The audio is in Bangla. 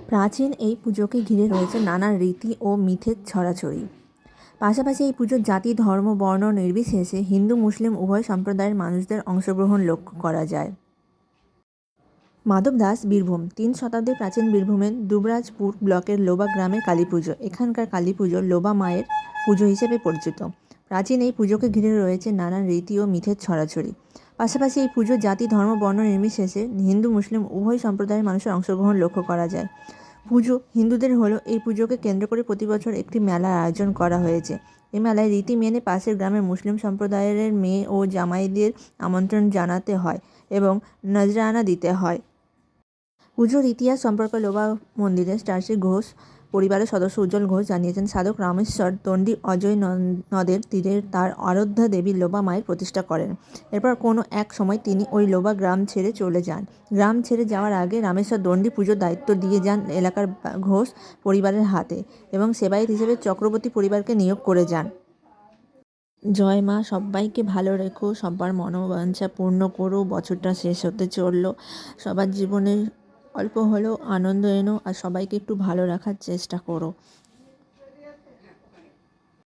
প্রাচীন এই পুজোকে ঘিরে রয়েছে নানা রীতি ও মিথের ছড়াছড়ি। পাশাপাশি এই পুজোর জাতি, ধর্ম, বর্ণ নির্বিশেষে হিন্দু মুসলিম উভয় সম্প্রদায়ের মানুষদের অংশগ্রহণ লক্ষ্য করা যায়। মাধব দাস, বীরভূম। ৩ শতাব্দীর প্রাচীন বীরভূমের দুবরাজপুর ব্লকের লোবা গ্রামের কালী পুজো। এখানকার কালী পুজো লোবা মায়ের পুজো হিসেবে পরিচিত। প্রাচীন এই পুজোকে ঘিরে রয়েছে নানান রীতি ও মিথের ছড়াছড়ি। পাশাপাশি এই পুজোর জাতি, ধর্ম, বর্ণ নির্বিশেষে হিন্দু মুসলিম উভয় সম্প্রদায়ের মানুষের অংশগ্রহণ লক্ষ্য করা যায়। পুজো হিন্দুদের হলেও এই পুজোকে কেন্দ্র করে প্রতি বছর একটি মেলার আয়োজন করা হয়েছে। এই মেলায় রীতি মেনে পাশের গ্রামের মুসলিম সম্প্রদায়ের মেয়ে ও জামাইদের আমন্ত্রণ জানাতে হয় এবং নজরানা দিতে হয়। পুজোর ইতিহাস সম্পর্কে লোবা মন্দিরের ট্রাস্টি ঘোষ পরিবারের সদস্য উজ্জ্বল ঘোষ জানিয়েছেন, সাধক রামেশ্বর দণ্ডী অজয় নদের তীরে তার আরাধ্যা দেবী লোবা মায়ের প্রতিষ্ঠা করেন। এরপর কোনো এক সময় তিনি ওই লোবা গ্রাম ছেড়ে চলে যান। গ্রাম ছেড়ে যাওয়ার আগে রামেশ্বর দণ্ডী পুজোর দায়িত্ব দিয়ে যান এলাকার ঘোষ পরিবারের হাতে এবং সেবায়েত হিসেবে চক্রবর্তী পরিবারকে নিয়োগ করে যান। জয় মা, সবাইকে ভালো রেখো, সবার মনোবাঞ্ছা পূর্ণ করো। বছরটা শেষ হতে চললো, সবার জীবনে অল্প হলেও আনন্দ এনো আর সবাইকে একটু ভালো রাখার চেষ্টা করো।